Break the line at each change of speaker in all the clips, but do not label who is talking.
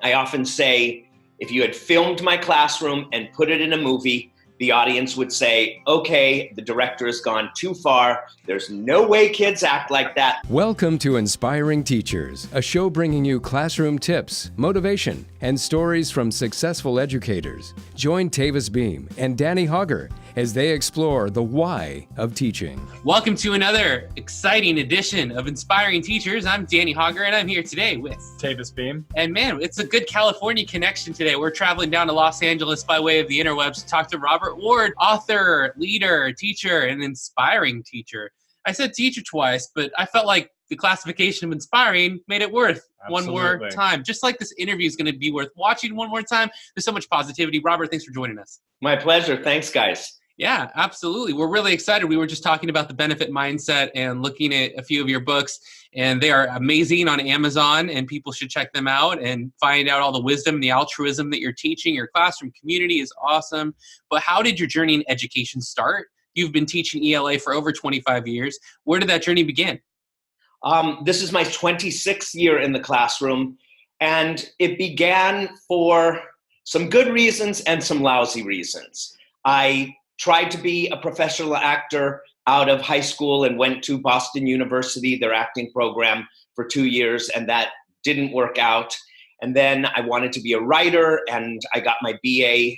I often say, if you had filmed my classroom and put it in a movie, the audience would say, okay, the director has gone too far. There's no way kids act like that.
Welcome to Inspiring Teachers, a show bringing you classroom tips, motivation, and stories from successful educators. Join Tavis Beam and Danny Hogger as they explore the why of teaching.
Welcome to another exciting edition of Inspiring Teachers. I'm Danny Hogger, and I'm here today with
Tavis Beam.
And man, it's a good California connection today. We're traveling down to Los Angeles by way of the interwebs to talk to Robert Ward, author, leader, teacher, and inspiring teacher. I said teacher twice, but I felt like the classification of inspiring made it worth one more time. Just like this interview is going to be worth watching one more time. There's so much positivity. Robert, thanks for joining us.
My pleasure. Thanks, guys.
Yeah, absolutely. We're really excited. We were just talking about the benefit mindset and looking at a few of your books, and they are amazing on Amazon, and people should check them out and find out all the wisdom and the altruism that you're teaching. Your classroom community is awesome. But how did your journey in education start? You've been teaching ELA for over 25 years. Where did that journey begin?
This is my 26th year in the classroom, and it began for some good reasons and some lousy reasons. I tried to be a professional actor out of high school and went to Boston University, their acting program, for 2 years, and that didn't work out. And then I wanted to be a writer, and I got my BA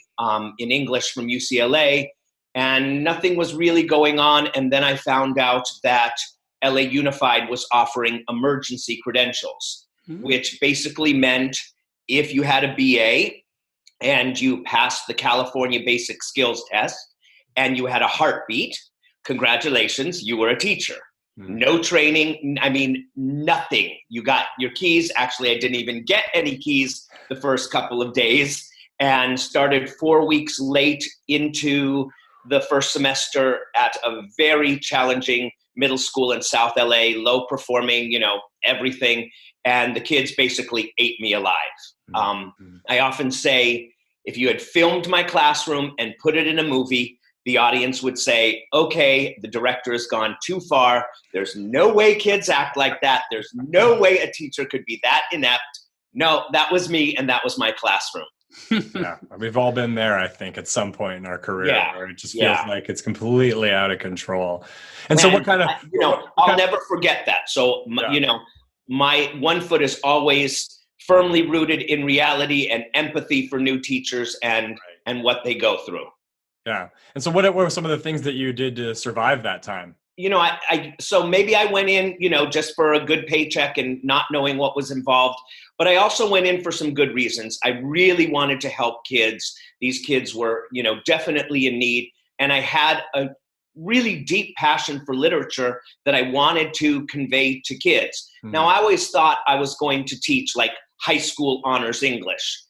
in English from UCLA, and nothing was really going on. And then I found out that LA Unified was offering emergency credentials, which basically meant if you had a BA and you passed the California Basic Skills Test, and you had a heartbeat, congratulations, you were a teacher. No training, nothing. You got your keys. Actually, I didn't even get any keys the first couple of days, and started 4 weeks late into the first semester at a very challenging middle school in South LA, low performing, everything. And the kids basically ate me alive. I often say, if you had filmed my classroom and put it in a movie, the audience would say, okay, the director has gone too far. There's no way kids act like that. There's no way a teacher could be that inept. No, that was me, and that was my classroom.
Yeah, we've all been there, I think, at some point in our career where it just feels like it's completely out of control. And so what kind of...
I'll never forget that. So, my one foot is always firmly rooted in reality and empathy for new teachers and what they go through.
Yeah. And so what were some of the things that you did to survive that time?
So maybe I went in, just for a good paycheck and not knowing what was involved, but I also went in for some good reasons. I really wanted to help kids. These kids were, definitely in need. And I had a really deep passion for literature that I wanted to convey to kids. Now, I always thought I was going to teach like high school honors English.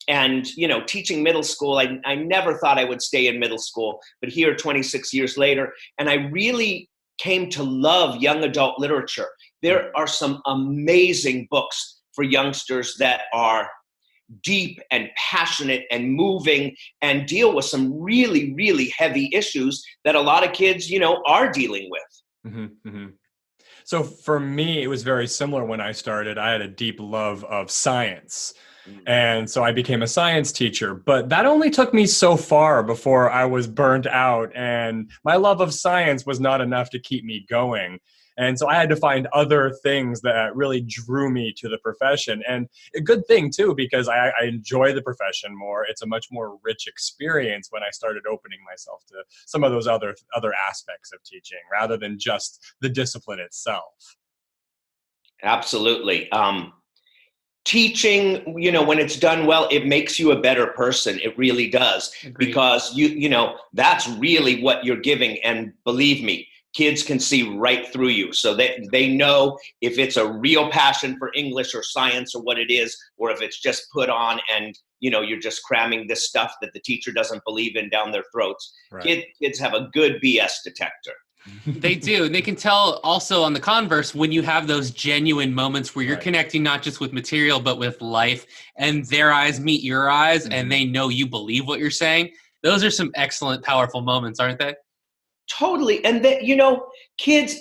And, teaching middle school, I never thought I would stay in middle school, but here 26 years later, and I really came to love young adult literature. There are some amazing books for youngsters that are deep and passionate and moving and deal with some really, really heavy issues that a lot of kids, are dealing with.
So for me, it was very similar when I started. I had a deep love of science. And so I became a science teacher, but that only took me so far before I was burnt out, and my love of science was not enough to keep me going. And so I had to find other things that really drew me to the profession. And a good thing too, because I enjoy the profession more. It's a much more rich experience when I started opening myself to some of those other aspects of teaching rather than just the discipline itself.
Absolutely. Teaching, when it's done well, it makes you a better person. It really does. Agreed. Because that's really what you're giving. And believe me, kids can see right through you. So they know if it's a real passion for English or science or what it is, or if it's just put on and, you're just cramming this stuff that the teacher doesn't believe in down their throats. Right. Kids have a good BS detector.
They do. And they can tell also on the converse when you have those genuine moments where you're connecting not just with material, but with life, and their eyes meet your eyes and they know you believe what you're saying. Those are some excellent, powerful moments, aren't they?
Totally. And that,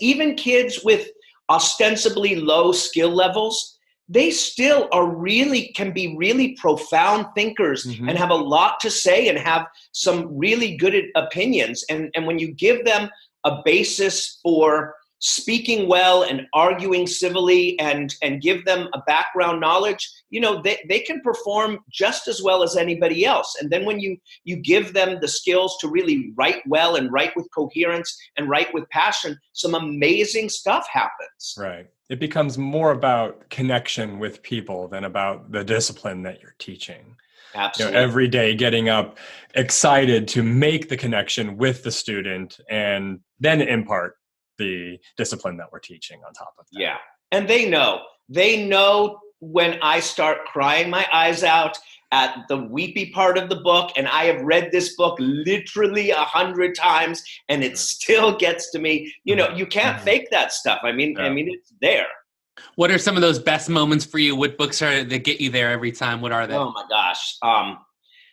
even kids with ostensibly low skill levels, they still can be really profound thinkers and have a lot to say and have some really good opinions. And when you give them a basis for speaking well and arguing civilly and give them a background knowledge, they can perform just as well as anybody else. And then when you give them the skills to really write well and write with coherence and write with passion, some amazing stuff happens.
Right. It becomes more about connection with people than about the discipline that you're teaching.
Absolutely.
Every day getting up excited to make the connection with the student and then impart the discipline that we're teaching on top of that.
Yeah. And they know when I start crying my eyes out at the weepy part of the book, and I have read this book literally 100 times and it still gets to me. You can't fake that stuff. I mean, it's there.
What are some of those best moments for you? What books are that get you there every time? What are they?
Oh my gosh.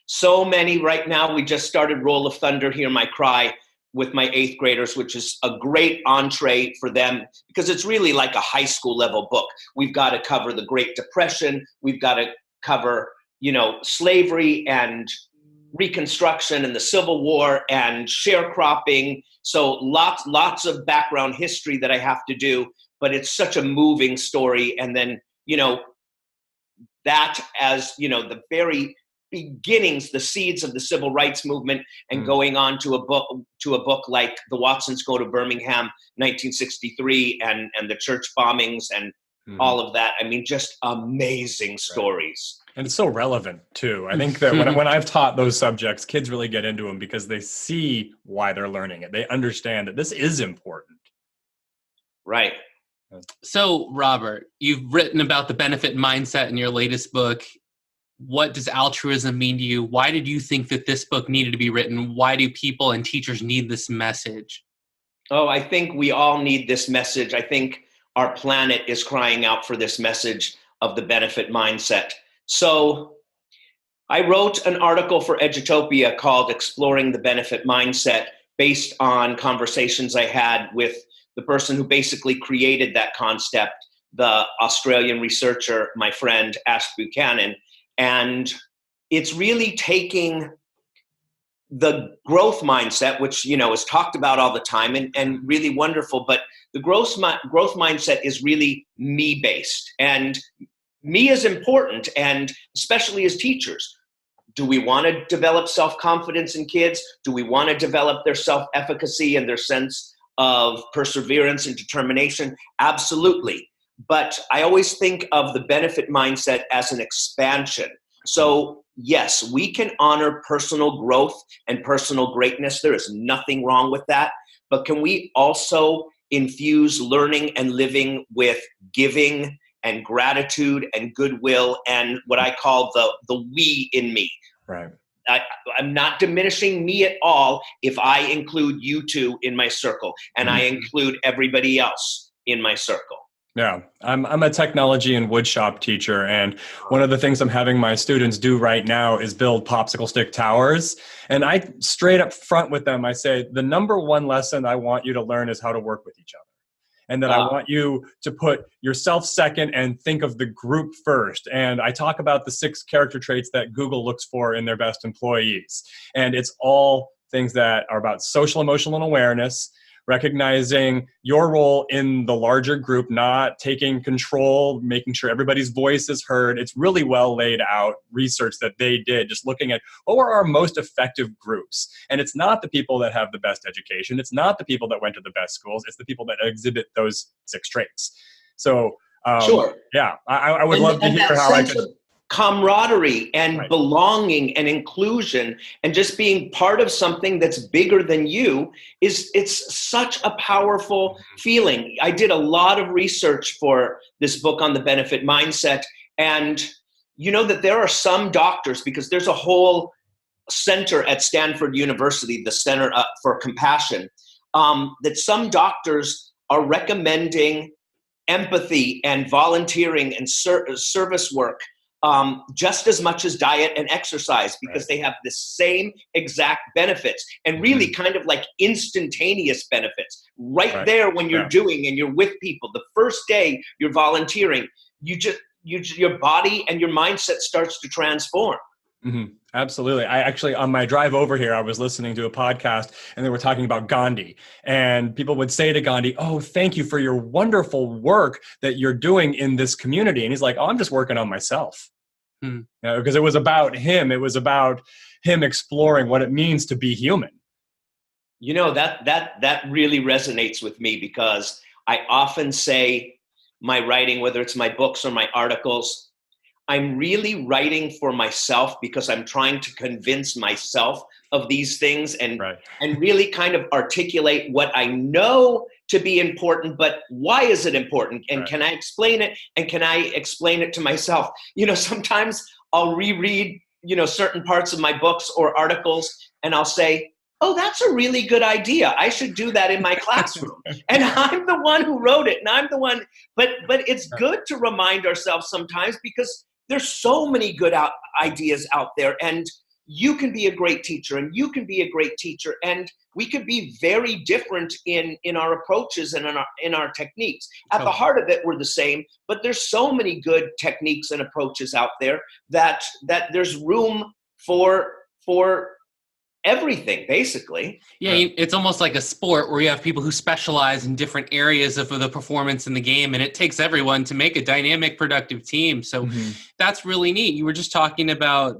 So many right now. We just started Roll of Thunder, Hear My Cry, with my 8th graders, which is a great entree for them because it's really like a high school level book. We've got to cover the Great Depression. We've got to cover, slavery and Reconstruction and the Civil War and sharecropping. So lots of background history that I have to do, but it's such a moving story. And then, that as, the very beginnings, the seeds of the civil rights movement, and going on to a book like The Watsons Go to Birmingham, 1963, and the church bombings and all of that. I mean, just amazing stories.
And it's so relevant too. I think that when I've taught those subjects, kids really get into them because they see why they're learning it. They understand that this is important.
Right.
So, Robert, you've written about the benefit mindset in your latest book. What does altruism mean to you? Why did you think that this book needed to be written? Why do people and teachers need this message?
Oh, I think we all need this message. I think our planet is crying out for this message of the benefit mindset. So I wrote an article for Edutopia called Exploring the Benefit Mindset, based on conversations I had with the person who basically created that concept, the Australian researcher, my friend, Ash Buchanan. And it's really taking the growth mindset, which, is talked about all the time and really wonderful, but the growth mindset is really me-based. And me is important, and especially as teachers. Do we want to develop self-confidence in kids? Do we want to develop their self-efficacy and their sense of perseverance and determination? Absolutely. But I always think of the benefit mindset as an expansion. So yes, we can honor personal growth and personal greatness. There is nothing wrong with that. But can we also infuse learning and living with giving and gratitude and goodwill and what I call the we in me?
Right.
I'm not diminishing me at all if I include you two in my circle and I include everybody else in my circle.
Yeah, I'm a technology and woodshop teacher, and one of the things I'm having my students do right now is build popsicle stick towers. And I straight up front with them, I say, the number one lesson I want you to learn is how to work with each other. And that I want you to put yourself second and think of the group first. And I talk about the 6 character traits that Google looks for in their best employees. And it's all things that are about social, emotional, and awareness, recognizing your role in the larger group, not taking control, making sure everybody's voice is heard. It's really well laid out research that they did, just looking at what were our most effective groups. And it's not the people that have the best education. It's not the people that went to the best schools. It's the people that exhibit those 6 traits. So,
sure.
Yeah, I would love to hear how I could...
camaraderie and belonging and inclusion and just being part of something that's bigger than you it's such a powerful feeling. I did a lot of research for this book on the benefit mindset, and that there are some doctors, because there's a whole center at Stanford University, the Center for Compassion, that some doctors are recommending empathy and volunteering and service work just as much as diet and exercise, because they have the same exact benefits, and really kind of like instantaneous benefits right there when you're doing and you're with people. The first day you're volunteering, your body and your mindset starts to transform.
Mm-hmm. Absolutely. I actually, on my drive over here, I was listening to a podcast and they were talking about Gandhi, and people would say to Gandhi, "Oh, thank you for your wonderful work that you're doing in this community." And he's like, "Oh, I'm just working on myself." You know, because it was about him. It was about him exploring what it means to be human.
You know, that really resonates with me, because I often say my writing, whether it's my books or my articles, I'm really writing for myself because I'm trying to convince myself of these things and really kind of articulate what I know to be important, but why is it important? And can I explain it? And can I explain it to myself? You know, sometimes I'll reread, you know, certain parts of my books or articles, and I'll say, oh, that's a really good idea. I should do that in my classroom. And I'm the one who wrote it, and I'm the one, but it's good to remind ourselves sometimes, because there's so many good ideas out there, and you can be a great teacher, and you can be a great teacher, and we could be very different in our approaches and in our techniques. At the heart of it, we're the same, but there's so many good techniques and approaches out there that there's room for everything, basically.
Yeah, it's almost like a sport where you have people who specialize in different areas of the performance in the game, and it takes everyone to make a dynamic, productive team. So that's really neat. You were just talking about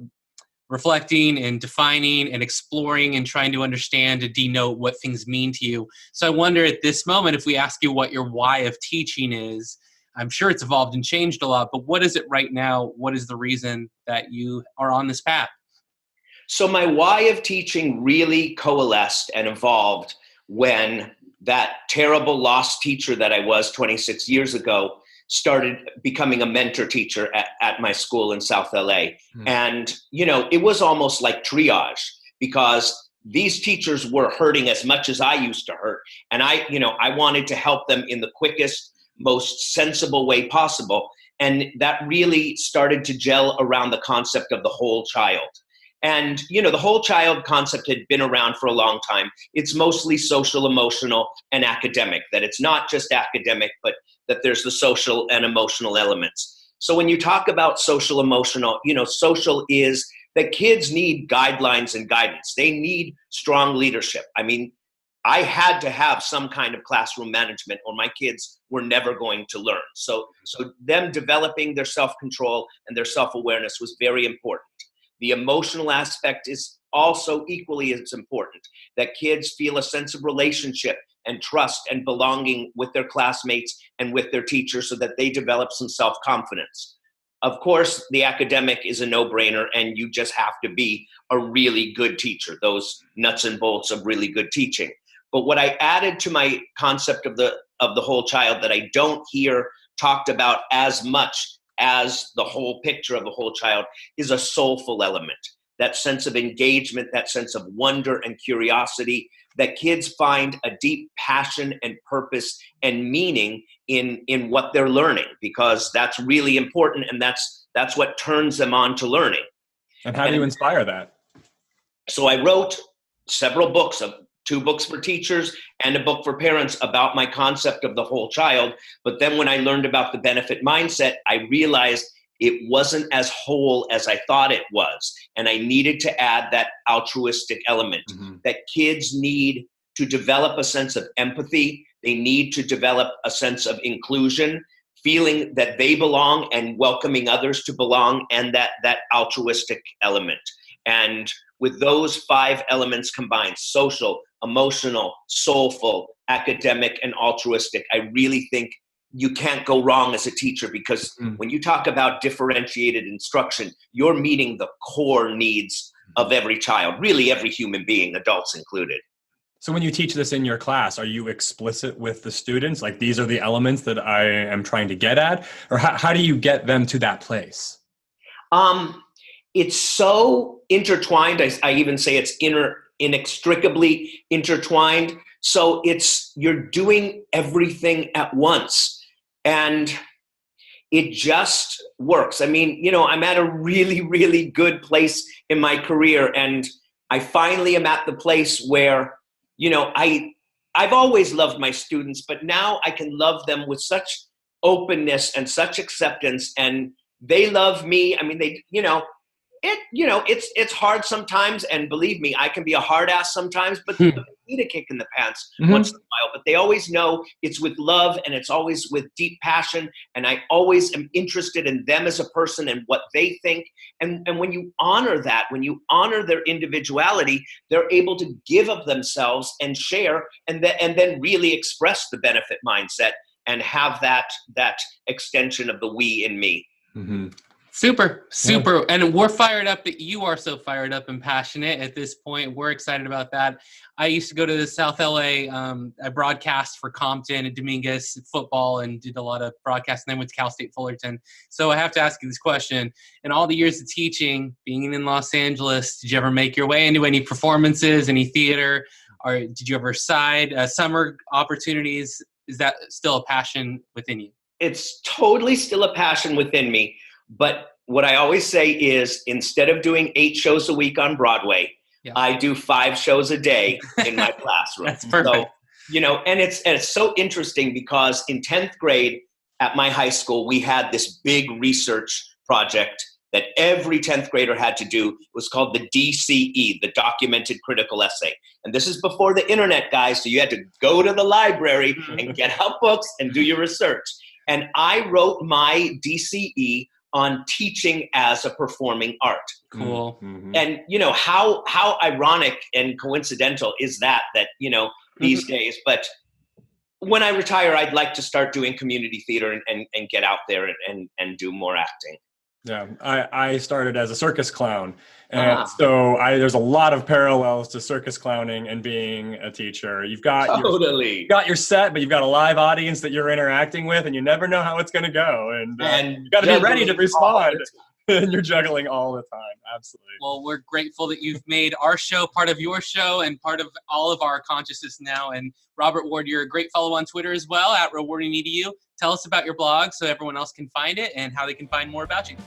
reflecting and defining and exploring and trying to understand and denote what things mean to you. So I wonder at this moment, if we ask you what your why of teaching is, I'm sure it's evolved and changed a lot, but what is it right now? What is the reason that you are on this path?
So my why of teaching really coalesced and evolved when that terrible lost teacher that I was 26 years ago started becoming a mentor teacher at my school in South LA. And, you know, it was almost like triage, because these teachers were hurting as much as I used to hurt. And I wanted to help them in the quickest, most sensible way possible. And that really started to gel around the concept of the whole child. And, you know, the whole child concept had been around for a long time. It's mostly social, emotional, and academic, that it's not just academic, but that there's the social and emotional elements. So when you talk about social, emotional, you know, social is that kids need guidelines and guidance. They need strong leadership. I mean, I had to have some kind of classroom management, or my kids were never going to learn. So them developing their self-control and their self-awareness was very important. The emotional aspect is also equally as important, that kids feel a sense of relationship and trust and belonging with their classmates and with their teachers, so that they develop some self-confidence. Of course, the academic is a no-brainer, and you just have to be a really good teacher, those nuts and bolts of really good teaching. But what I added to my concept of the whole child that I don't hear talked about as much as the whole picture of the whole child is a soulful element, that sense of engagement, that sense of wonder and curiosity, that kids find a deep passion and purpose and meaning in what they're learning, because that's really important, and that's what turns them on to learning.
And how do you inspire that?
So I wrote several books, 2 books for teachers and a book for parents, about my concept of the whole child. But then when I learned about the benefit mindset, I realized it wasn't as whole as I thought it was. And I needed to add that altruistic element, that kids need to develop a sense of empathy. They need to develop a sense of inclusion, feeling that they belong and welcoming others to belong, and that altruistic element. And with those 5 elements combined, social, emotional, soulful, academic, and altruistic, I really think you can't go wrong as a teacher, because when you talk about differentiated instruction, you're meeting the core needs of every child, really every human being, adults included.
So when you teach this in your class, are you explicit with the students? Like, these are the elements that I am trying to get at? Or how do you get them to that place?
It's so intertwined. I even say it's inextricably intertwined. So you're doing everything at once, and it just works. I mean, you know, I'm at a really, really good place in my career, and I finally am at the place where, you know, I've always loved my students, but now I can love them with such openness and such acceptance, and they love me. I mean, it's hard sometimes, and believe me, I can be a hard ass sometimes, but they need a kick in the pants once in a while. But they always know it's with love, and it's always with deep passion, and I always am interested in them as a person and what they think. And when you honor that, when you honor their individuality, they're able to give of themselves and share, and then really express the benefit mindset and have that extension of the we in me.
Mm-hmm. Super. Yeah. And we're fired up that you are so fired up and passionate at this point. We're excited about that. I used to go to the South LA. I broadcast for Compton and Dominguez football and did a lot of broadcasting. Then went to Cal State Fullerton. So I have to ask you this question. In all the years of teaching, being in Los Angeles, did you ever make your way into any performances, any theater? Or did you ever side summer opportunities? Is that still a passion within you?
It's totally still a passion within me. But what I always say is, instead of doing 8 shows a week on Broadway, I do 5 shows a day in my classroom.
That's perfect.
So, and it's so interesting because in 10th grade at my high school, we had this big research project that every 10th grader had to do. It was called the DCE, the Documented Critical Essay. And this is before the internet, guys, so you had to go to the library and get out books and do your research. And I wrote my DCE on teaching as a performing art.
Cool.
Mm-hmm. And how ironic and coincidental is that these days. But when I retire, I'd like to start doing community theater and get out there and do more acting.
Yeah, I started as a circus clown. And so there's a lot of parallels to circus clowning and being a teacher. You've got your set, but you've got a live audience that you're interacting with, and you never know how it's going to go. And you've got to be ready to respond. And you're juggling all the time. Absolutely.
Well, we're grateful that you've made our show part of your show and part of all of our consciousness now. And Robert Ward, you're a great follow on Twitter as well, at rewardingedu. Tell us about your blog so everyone else can find it and how they can find more about you.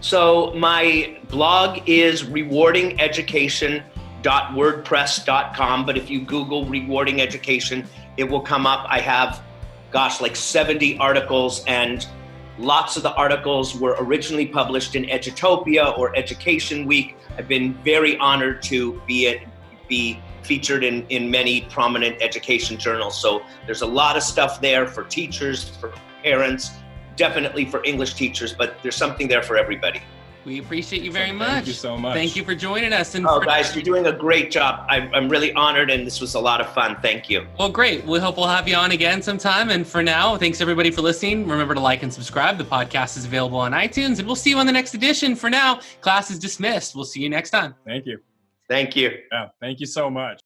So my blog is rewardingeducation.wordpress.com, but if you Google Rewarding Education, it will come up. I have, like 70 articles, and lots of the articles were originally published in Edutopia or Education Week. I've been very honored to be featured in many prominent education journals. So there's a lot of stuff there for teachers, for parents, definitely for English teachers, but there's something there for everybody.
We appreciate you very much.
Thank you so much.
Thank you for joining us. And
guys, you're doing a great job. I'm really honored, and this was a lot of fun. Thank you.
Well, great. We hope we'll have you on again sometime. And for now, thanks everybody for listening. Remember to like and subscribe. The podcast is available on iTunes, and we'll see you on the next edition. For now, class is dismissed. We'll see you next time.
Thank you.
Thank you.
Yeah, thank you so much.